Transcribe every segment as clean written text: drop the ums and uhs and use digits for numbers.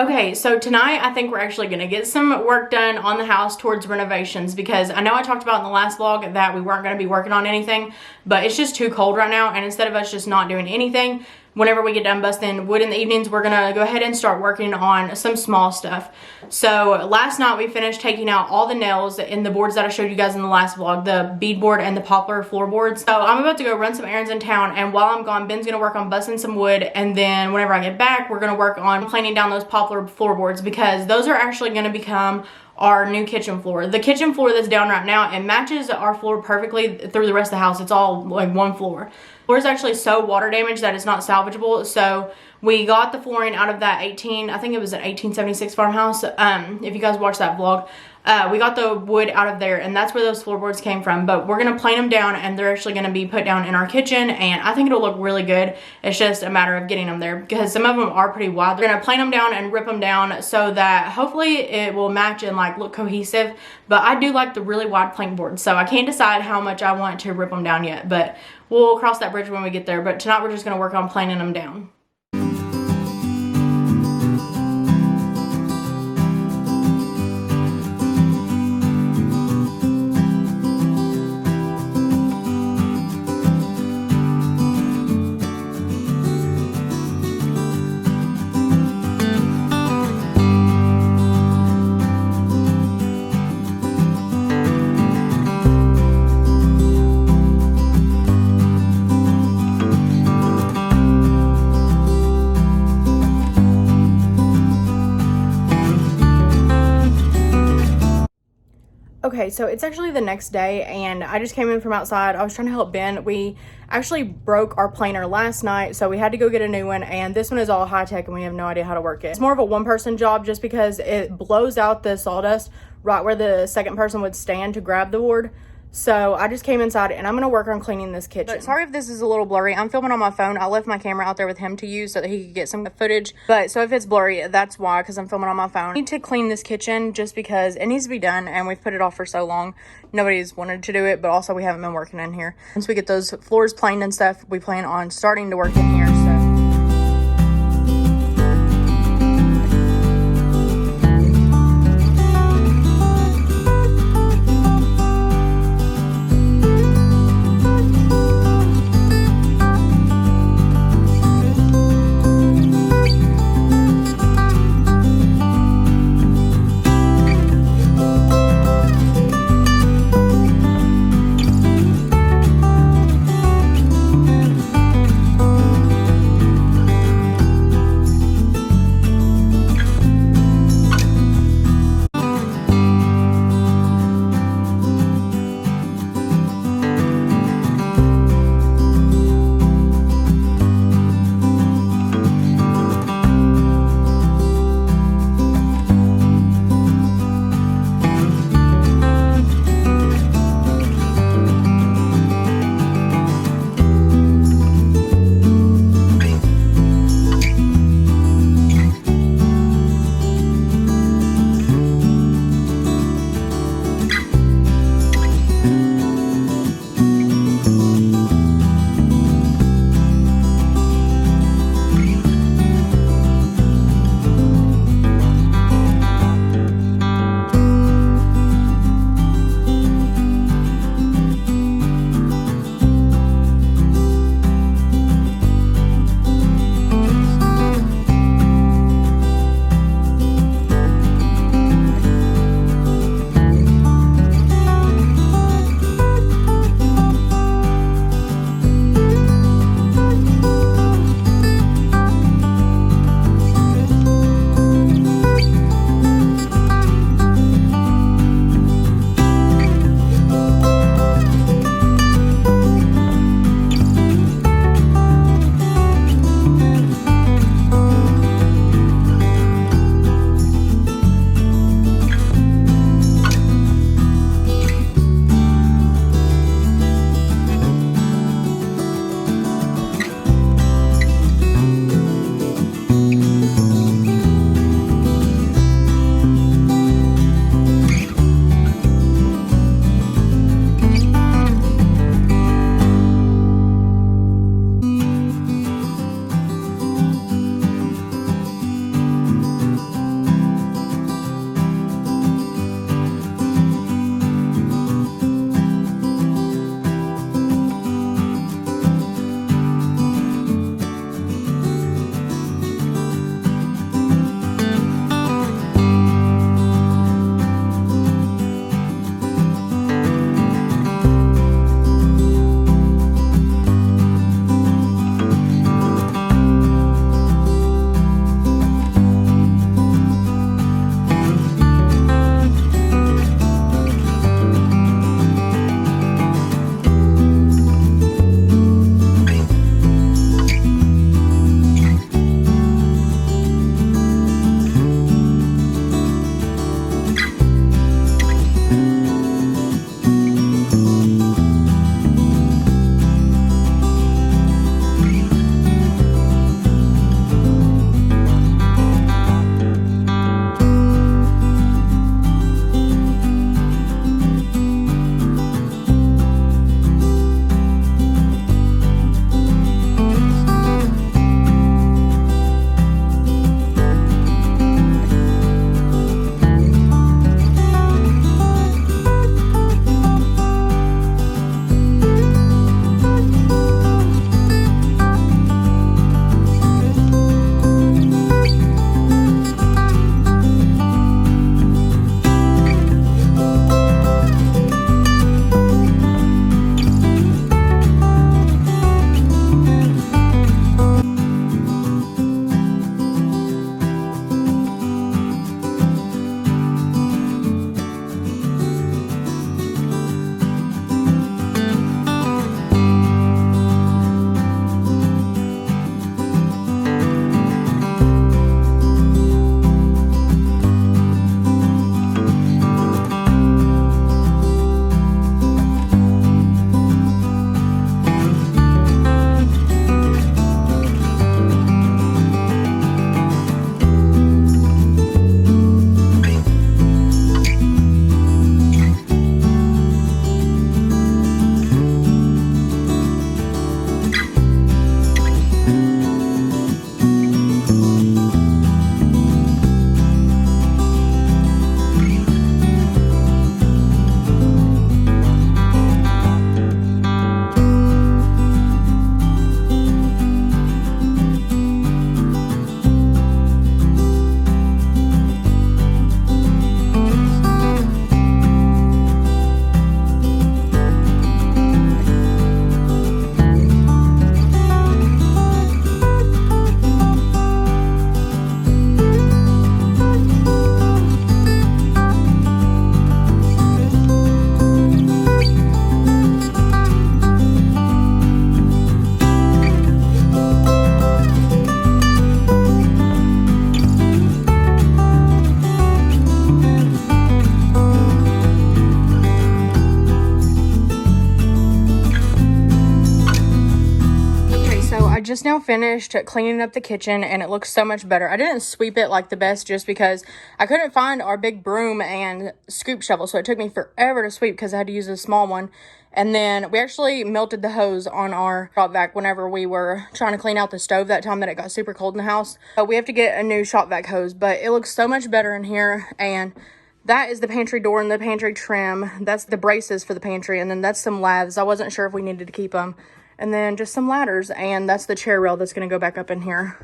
Okay, so tonight I think we're actually going to get some work done on the house towards renovations, because I know I talked about in the last vlog that we weren't going to be working on anything, but it's just too cold right now, and instead of us just not doing anything, whenever we get done busting wood in the evenings, we're going to go ahead and start working on some small stuff. So last night we finished taking out all the nails in the boards that I showed you guys in the last vlog, the beadboard and the poplar floorboards. So I'm about to go run some errands in town, and while I'm gone, Ben's going to work on busting some wood, and then whenever I get back, we're going to work on planing down those poplar floorboards, because those are actually going to become our new kitchen floor. The kitchen floor that's down right now, it matches our floor perfectly through the rest of the house. It's all like one floor. The floor is actually so water damaged that it's not salvageable. So we got the flooring out of that I think it was an 1876 farmhouse. If you guys watched that vlog, we got the wood out of there, and that's where those floorboards came from. But we're gonna plane them down, and they're actually gonna be put down in our kitchen, and I think it'll look really good. It's just a matter of getting them there, because some of them are pretty wide. We're gonna plane them down and rip them down so that hopefully it will match and like look cohesive. But I do like the really wide plank boards, so I can't decide how much I want to rip them down yet, but we'll cross that bridge when we get there. But tonight we're just gonna work on planing them down. Okay, so it's actually the next day, and I just came in from outside. I was trying to help Ben. We actually broke our planer last night, so we had to go get a new one, and this one is all high-tech, and we have no idea how to work it. It's more of a one-person job just because it blows out the sawdust right where the second person would stand to grab the board. So I just came inside, and I'm going to work on cleaning this kitchen. But sorry if this is a little blurry. I'm filming on my phone. I left my camera out there with him to use so that he could get some footage. But so if it's blurry, that's why, because I'm filming on my phone. I need to clean this kitchen just because it needs to be done, and we've put it off for so long. Nobody's wanted to do it, but also we haven't been working in here. Once we get those floors planed and stuff, we plan on starting to work in here. So just now finished cleaning up the kitchen and it looks so much better. I didn't sweep it like the best just because I couldn't find our big broom and scoop shovel. So it took me forever to sweep because I had to use a small one. And then we actually melted the hose on our shop vac whenever we were trying to clean out the stove that time that it got super cold in the house. We have to get a new shop vac hose, but it looks so much better in here. And that is the pantry door and the pantry trim. That's the braces for the pantry. And then that's some laths. I wasn't sure if we needed to keep them. And then just some ladders. And that's the chair rail that's going to go back up in here.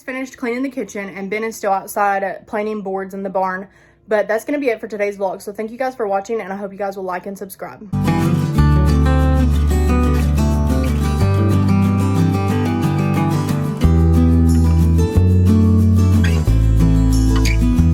Finished cleaning the kitchen and Ben is still outside planing boards in the barn, but that's going to be it for today's vlog. So thank you guys for watching and I hope you guys will like and subscribe.